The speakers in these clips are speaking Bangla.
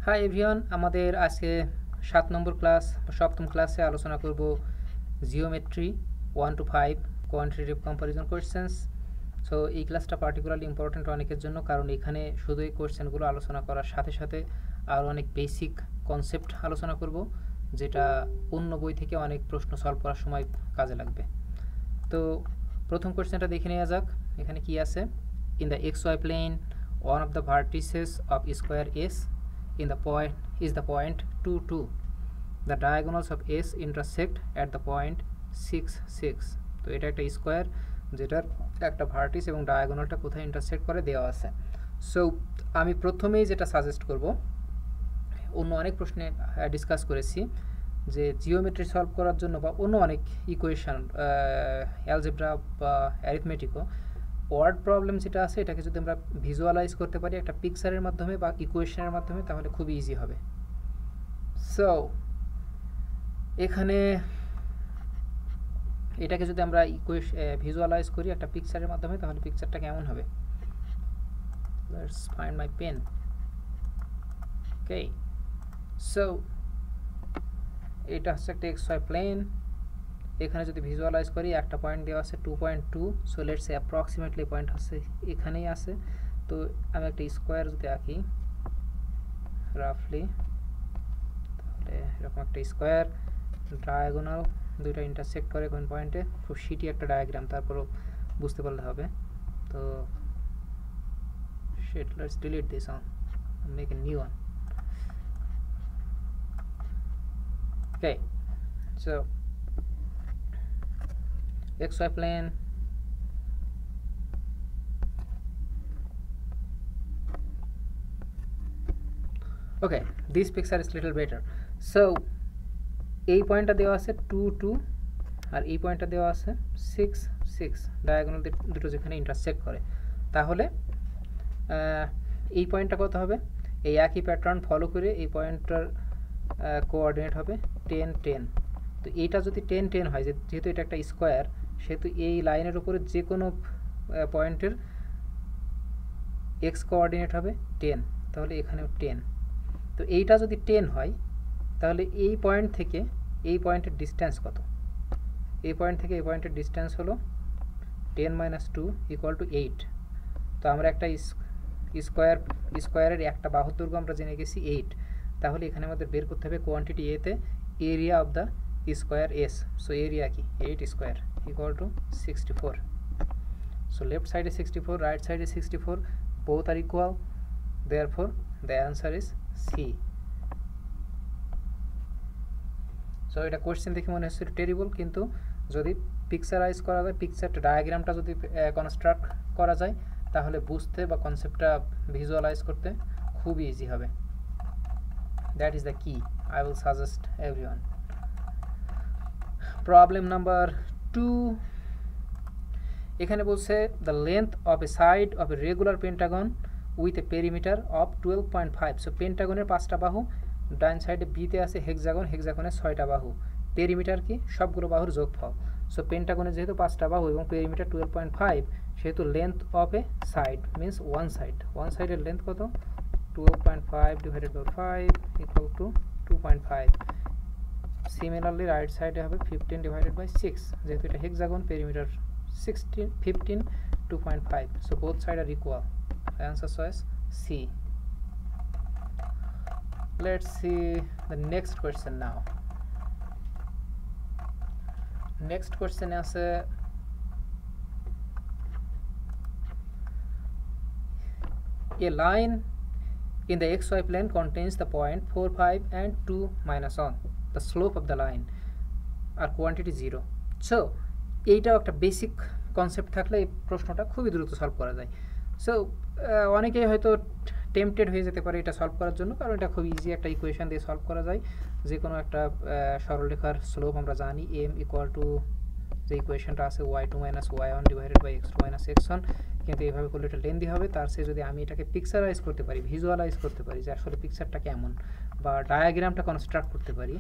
হাই এভরিওয়ান, আমাদের আজকে 7 নম্বর ক্লাস বা সপ্তম ক্লাসে আলোচনা করব geometry 1 to 5 quantitative comparison questions. So এই ক্লাসটা পার্টিকুলারলি ইম্পর্ট্যান্ট অনেকের জন্য, কারণ এখানে শুধু এই কোয়েশ্চেনগুলো আলোচনা করার সাথে সাথে আরও অনেক বেসিক কনসেপ্ট আলোচনা করব, যেটা অন্য বই থেকে অনেক প্রশ্ন সলভ করার সময় কাজে লাগবে। তো প্রথম কোয়েশ্চেনটা দেখে নেওয়া যাক। এখানে কি আছে? In the x y plane one of the vertices of square s in the point is the point 2 2. The diagonals of s intersect at the point 6 6. তো এটা একটা স্কোয়ার যেটার একটা ভার্টিস এবং ডায়াগোনালটা কোথায় ইন্টারসেক্ট করে দেওয়া আছে। সো আমি প্রথমেই যেটা সাজেস্ট করব, অন্য অনেক প্রশ্নে ডিসকাস করেছি যে জিওমেট্রি সলভ করার জন্য বা অন্য অনেক ইকুয়েশন, অ্যালজেব্রা বা অ্যারিথমেটিকও, ওয়ার্ড প্রবলেম যেটা আছে এটাকে যদি আমরা ভিজুয়ালাইজ করতে পারি একটা পিকচারের মাধ্যমে বা ইকুয়েশনের মাধ্যমে, তাহলে খুব ইজি হবে। সো এখানে এটাকে যদি আমরা ভিজুয়ালাইজ করি একটা পিকচারের মাধ্যমে, তাহলে পিকচারটা কেমন হবে? Let's find my pen. Okay, so এটা হচ্ছে একটা এক্স ওয়াই প্লেন। এখানে যদি ভিজুয়ালাইজ করি একটা পয়েন্ট দেওয়া আছে 2.2, so let's say approximately point হচ্ছে এখানেই আছে। তো আমি একটা স্কোয়ার যদি আঁকি রাফলি, তাহলে এরকম একটা স্কোয়ার, ডায়াগোনাল দুইটা ইন্টারসেক্ট করে কোন পয়েন্টে, খুব শিটি একটা ডায়াগ্রাম, তারপরও বুঝতে পারলে হবে। তো shit, let's delete this one, make a new one. Okay, so XY plane, okay, this picture is little better. So এই পয়েন্টটা দেওয়া আছে 2 2 আর এই পয়েন্টটা দেওয়া আছে 6 6, ডায়াগোনাল দুটো যেখানে ইন্টারসেক্ট করে, তাহলে এই পয়েন্টটা কত হবে? এই একই প্যাটার্ন ফলো করে এই পয়েন্টটার কোঅর্ডিনেট হবে 10 10। তো এইটা যদি 10 10 হয়, যেহেতু এটা একটা স্কোয়ার, সেহেতু এই লাইনের উপরে যে কোনো পয়েন্টের এক্স কোঅর্ডিনেট হবে 10, তাহলে এখানেও 10। তো এইটা যদি 10 হয়, তাহলে এই পয়েন্ট থেকে এই পয়েন্টের ডিস্টেন্স কত? এই পয়েন্ট থেকে এই পয়েন্টের ডিস্টেন্স হলো 10 - 2 = 8। তো আমরা একটা স্কোয়ারের একটা বাহুর দৈর্ঘ্য আমরা জেনে গেছি 8, তাহলে এখানে আমাদের বের করতে হবে কোয়ান্টিটি এতে area of the square S. So area কি? 8 square = 64. So left side is 64, right side is 64, both are equal, therefore the answer is C. So এটা কোশ্চেন দেখে মনে হচ্ছে টেরিবল, কিন্তু যদি পিকচারাইজ করা যায়, পিকচারটা ডায়াগ্রামটা যদি কনস্ট্রাক্ট করা যায়, তাহলে বুঝতে বা কনসেপ্টটা ভিজুয়ালাইজ করতে খুব ইজি হবে। That is the key I will suggest everyone. Problem number 2, এখানে বলছে the length of a side of a regular pentagon with a perimeter of 12.5। So পেন্টাগনের 5টা বাহু, ডান সাইডে বিতে আছে হেক্সাগন, হেক্সাগনের 6টা বাহু, পেরিমিটার কি? সবগুলো বাহুর যোগফল। সো পেন্টাগনের যেহেতু 5টা বাহু এবং পেরিমিটার 12.5, সেহেতু length of a side means one সাইডের লেন্থ কত? 12.5 / 5 = 2.5। সিমিলারলি রাইট সাইডে হবে 15 / 6, যেহেতু এটা hexagon, perimeter 16 15 2.5, so both sides are equal. The answer choice C. Let's see the next question now. Next question is a line in the xy plane contains the point 4 5 and 2 - 1. The slope of the line are quantity 0. So এইটাও একটা বেসিক কনসেপ্ট থাকলে এই প্রশ্নটা খুবই দ্রুত সলভ করা যায়। সো অনেকেই হয়তো টেম্পটেড হয়ে যেতে পারে এটা সলভ করার জন্য, কারণ এটা খুব ইজি একটা ইকুয়েশন দিয়ে সলভ করা যায়। যে কোনো একটা সরলরেখার স্লোপ আমরা জানি m = যে ইকুয়েশনটা আছে y2 - y1 / x2 - x1, কিন্তু এইভাবে করলে এটা লেন্দি হবে। তার চেয়ে যদি আমি এটাকে পিকচারাইজ করতে পারি, ভিজুয়ালাইজ করতে পারি যে আসলে পিকচারটা কেমন, বা ডায়াগ্রামটা কনস্ট্রাক্ট করতে পারি,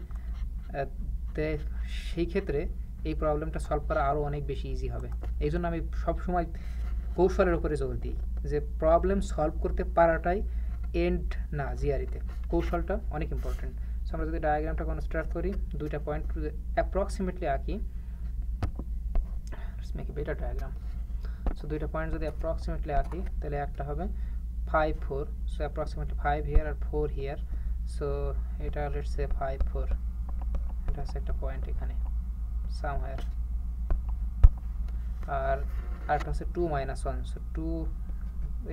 সেই ক্ষেত্রে এই প্রবলেমটা সলভ করা আরও অনেক বেশি ইজি হবে। এই জন্য আমি সবসময় কৌশলের উপরে জোর দিই যে প্রবলেম সলভ করতে পারাটাই এন্ড না জিআরিতে, কৌশলটা অনেক ইম্পর্টেন্ট। সো আমরা যদি ডায়াগ্রামটা কনস্ট্রাক্ট করি, দুইটা পয়েন্ট অ্যাপ্রক্সিমেটলি আঁকি, make a better diagram. So দুইটা পয়েন্ট যদি অ্যাপ্রক্সিমেটলি আঁকি তাহলে একটা হবে 5 4, সো অ্যাপ্রক্সিমেটলি 5 হিয়ার আর 4 হিয়ার, সো এটা লেটস সে 5 4, এটা হচ্ছে একটা পয়েন্ট এখানে সামহায়ার, আর আরেকটা হচ্ছে 2 -1, সো 2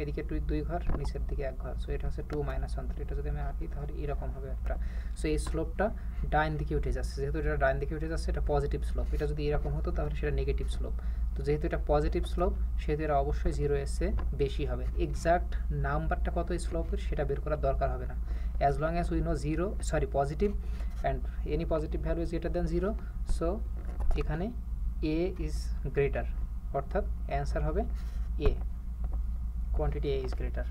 এদিকে 2 ঘর, নিচের দিকে 1 ঘর, সো এটা হচ্ছে 2 -1, তাহলে এটা যদি আমি আঁকি তাহলে এরকম হবে একটা। সো এই স্লোপটা ডাইন দিকে উঠে যাচ্ছে, যেহেতু এটা ডাইন দিকে উঠে যাচ্ছে এটা পজিটিভ স্লোপ, এটা যদি এরকম হতো তাহলে সেটা নেগেটিভ স্লোপ। তো যেহেতু এটা পজিটিভ স্লোপ সেহেতু এটা অবশ্যই 0 এর চেয়ে বেশি হবে। এক্সাক্ট নাম্বারটা কত স্লোপের সেটা বের করার দরকার হবে না, as long as we know positive and any positive value is greater than 0, so এখানে এ ইজ গ্রেটার, অর্থাৎ অ্যান্সার হবে এ, quantity A is greater.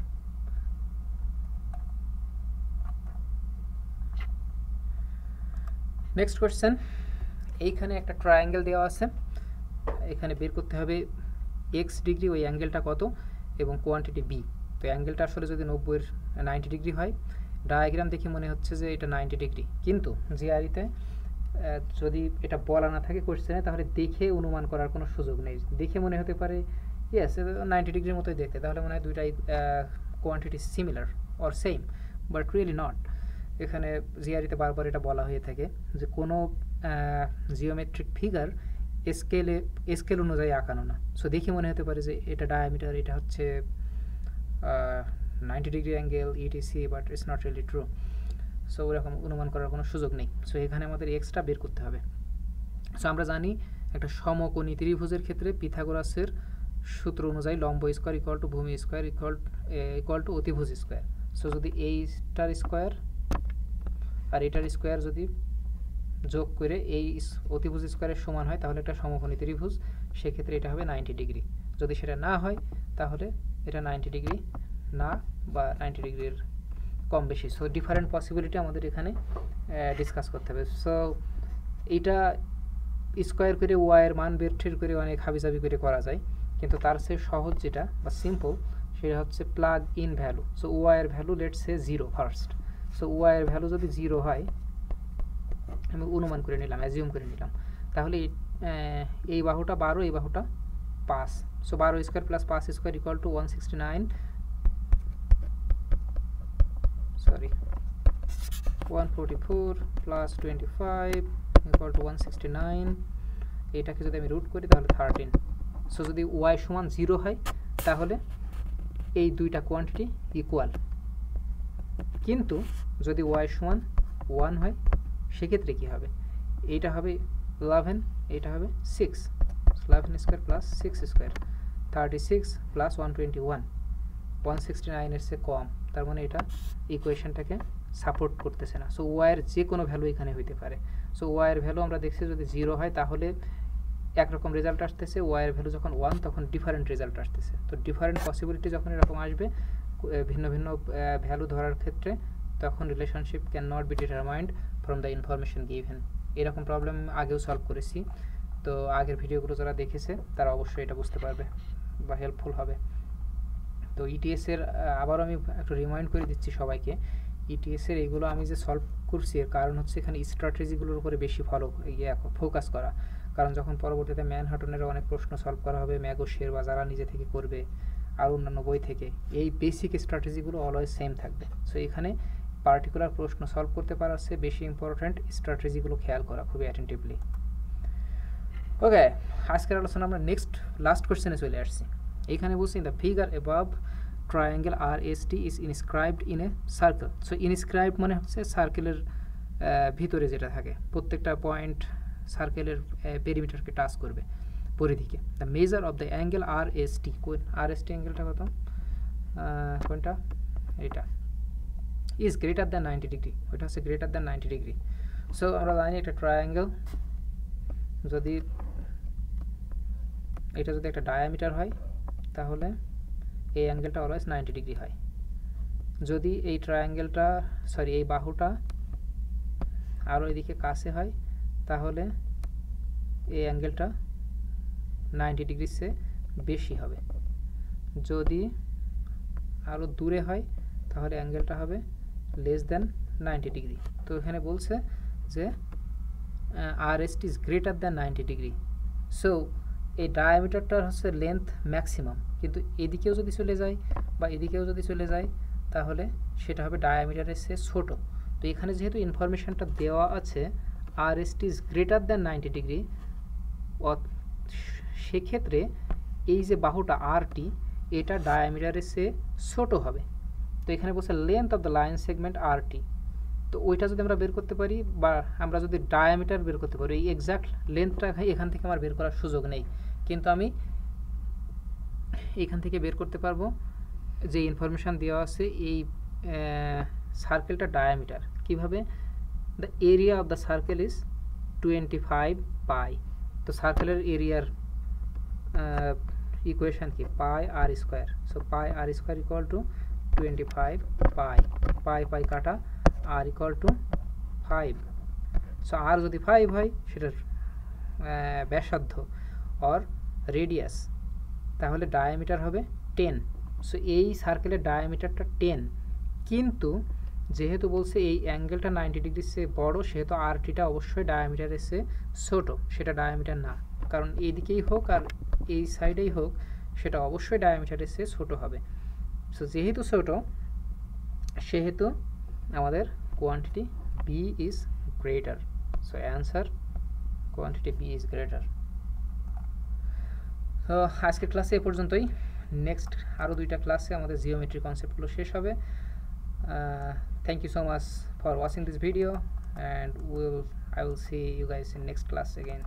Next question, এইখানে একটা ট্রায়াঙ্গেল দেওয়া আছে, এখানে বের করতে হবে এক্স ডিগ্রি ওই অ্যাঙ্গেলটা কত এবং কোয়ান্টিটি বি। তো অ্যাঙ্গেলটা আসলে যদি 90 ডিগ্রি হয়, ডায়াগ্রাম দেখে মনে হচ্ছে যে এটা 90 ডিগ্রি, কিন্তু জিআরিতে যদি এটা বলা না থাকে কোয়েশ্চেনে তাহলে দেখে অনুমান করার কোনো সুযোগ নেই। দেখে মনে হতে পারে ইয়েস 90 ডিগ্রির মতোই দেখতে, তাহলে মনে হয় দুইটাই quantity similar or same, but really not. এখানে জিআরিতে বারবার এটা বলা হয়ে থাকে যে কোনো জিওমেট্রিক ফিগার স্কেল অনুযায়ী আঁকানো না। সো দেখে মনে হতে পারে যে এটা ডায়ামিটার, এটা হচ্ছে 90 degree angle etc, but it's not really true. So ওরকম অনুমান করার কোনো সুযোগ নেই। সো এখানে আমাদের এক্সটা বের করতে হবে। সো আমরা জানি একটা সমকোণী ত্রিভুজের ক্ষেত্রে পিথাগোরাসের সূত্র অনুযায়ী লম্ব স্কোয়ার ইকুয়াল টু ভূমি স্কোয়ার ইকুয়াল টু অতিভুজ স্কোয়ার। সো যদি এইটার স্কোয়ার আর এটার স্কোয়ার যদি যোগ করে এই অতিভুজ স্কোয়ারের সমান হয় তাহলে একটা সমকোণী ত্রিভুজ, সেক্ষেত্রে এটা হবে 90 ডিগ্রি। যদি সেটা না হয় তাহলে এটা 90 ডিগ্রি না বা 90 ডিগ্রির কম বেশি। সো ডিফারেন্ট পসিবিলিটি আমাদের এখানে ডিসকাস করতে হবে। সো এইটা স্কোয়ার করে ওয়াইয়ের মান বের ঠের করে অনেক হাবিজাবি করে করা যায়, কিন্তু তার চেয়ে সহজ যেটা বা সিম্পল সেটা হচ্ছে প্লাগ ইন ভ্যালু। সো ওয়াইয়ের value let's say 0 first. So ওয়াইয়ের ভ্যালু যদি 0 হয়, আমি অনুমান করে নিলাম, অ্যাজিউম করে নিলাম, তাহলে এই বাহুটা 12, এই বাহুটা 5। So 12 square plus 5 square equal two 169, sorry 144 plus 25 equal to 169। এটাকে যদি আমি রুট করি তাহলে 13। সো যদি ওয়াই সমান 0 হয় তাহলে এই দুইটা কোয়ান্টিটি ইকুয়াল, কিন্তু যদি ওয়াই সমান 1 হয় সেক্ষেত্রে কী হবে, এইটা হবে 11, এইটা হবে 6, 11 স্কোয়ার প্লাস 6 স্কোয়ার 36 প্লাস 121, 169 এর চেয়ে কম, তার মানে এটা ইকুয়েশনটাকে সাপোর্ট করতেছে না। সো ওয়াইয়ের যে কোনো ভ্যালু এখানে হইতে পারে। সো ওয়াইয়ের ভ্যালু আমরা দেখছি যদি 0 হয় তাহলে একরকম রেজাল্ট আসতেছে, ওয়াইয়ের ভ্যালু যখন 1 তখন ডিফারেন্ট রেজাল্ট আসতেছে। তো ডিফারেন্ট পসিবিলিটি যখন এরকম আসবে ভিন্ন ভিন্ন ভ্যালু ধরার ক্ষেত্রে, তখন relationship can not be determined from the information given. এরকম প্রবলেম আগেও সলভ করেছি, তো আগের ভিডিওগুলো যারা দেখেছে তারা অবশ্যই এটা বুঝতে পারবে বা হেল্পফুল হবে। তো ইটিএসের আবারও আমি একটু রিমাইন্ড করে দিচ্ছি সবাইকে, ইটিএসের এইগুলো আমি যে সলভ করছি এর কারণ হচ্ছে এখানে স্ট্র্যাটেজিগুলোর উপরে বেশি ফোকাস করা, কারণ যখন পরবর্তীতে ম্যানহাটনের অনেক প্রশ্ন সলভ করা হবে, ম্যাগোসের বা যারা নিজে থেকে করবে আর অন্যান্য বই থেকে, এই বেসিক স্ট্র্যাটেজিগুলো অলওয়েজ সেম থাকবে। সো এখানে পার্টিকুলার প্রশ্ন সলভ করতে পারার চেয়ে বেশি ইম্পর্ট্যান্ট স্ট্র্যাটেজিগুলো খেয়াল করা খুবই অ্যাটেন্টিভলি। ওকে, আজকের আলোচনা আমরা লাস্ট কোয়েশ্চেনে চলে আসছি। এইখানে বলছি the figure above triangle RST is inscribed in a circle. So inscribed মানে হচ্ছে সার্কেলের ভিতরে যেটা থাকে, প্রত্যেকটা পয়েন্ট সার্কেলের পেরিমিটারকে টাচ করবে, পরিধিকে। The measure of the angle RST, RST অ্যাঙ্গেলটা কত, কোনটা, এটা ইজ গ্রেটার দ্যান 90 ডিগ্রি, ওইটা হচ্ছে গ্রেটার দ্যান 90 ডিগ্রি। সো আমরা জানি একটা ট্রায়াঙ্গেল যদি এটা যদি একটা ডায়ামিটার হয় তাহলে এই অ্যাঙ্গেলটা অলওয়েজ 90 ডিগ্রি হয়। যদি এই ট্রায়াঙ্গেলটা এই বাহুটা আরও এদিকে কাছে হয় তাহলে এই অ্যাঙ্গেলটা 90 ডিগ্রির চেয়ে বেশি হবে। যদি আরও দূরে হয় তাহলে অ্যাঙ্গেলটা হবে লেস দ্যান 90 ডিগ্রি। তো এখানে বলছে যে RST is greater than 90 degree. So এই ডায়ামিটারটার হচ্ছে লেন্থ ম্যাক্সিমাম, কিন্তু এদিকেও যদি চলে যায় বা এদিকেও যদি চলে যায় তাহলে সেটা হবে ডায়ামিটারের চেয়ে ছোটো। তো এখানে যেহেতু ইনফরমেশানটা দেওয়া আছে RST is greater than 90 degree, সেক্ষেত্রে এই যে বাহুটা RT এটা ডায়ামিটারের চেয়ে ছোটো হবে। তো এখানে বলছে length of the line segment RT। তো ওইটা যদি আমরা বের করতে পারি বা আমরা যদি ডায়ামিটার বের করতে পারি, এই এক্স্যাক্ট লেন্থটা এখান থেকে আমার বের করার সুযোগ নেই, কিন্তু আমি এখান থেকে বের করতে পারবো যে ইনফরমেশান দেওয়া আছে এই সার্কেলটা ডায়ামিটার কিভাবে। The area of the circle is 25 pi. তো সার্কেলের এরিয়ার ইকুয়েশন কি pi R square. So pi R square equal to 25 pi, pi pi কাটা R equal to 5। So R যদি 5 হয় সেটার ব্যাসার্ধ অর রেডিয়াস, তাহলে ডায়ামিটার হবে 10। সো এই সার্কেলের ডায়ামিটারটা 10, কিন্তু যেহেতু বলছে এই অ্যাঙ্গেলটা 90 ডিগ্রির চেয়ে বড়, সেহেতু RTটা অবশ্যই ডায়ামিটারের চেয়ে ছোটো, সেটা ডায়ামিটার না, কারণ এইদিকেই হোক আর এই সাইডেই হোক সেটা অবশ্যই ডায়ামিটারের চেয়ে ছোটো হবে। সো যেহেতু ছোটো সেহেতু আমাদের quantity B is greater. So answer quantity B is greater. তো আজকের ক্লাসে এ পর্যন্তই। নেক্সট আরও 2টা ক্লাসে আমাদের জিওমেট্রি কনসেপ্টগুলো শেষ হবে। Thank you so much for watching this video, and I will see you guys in next class again.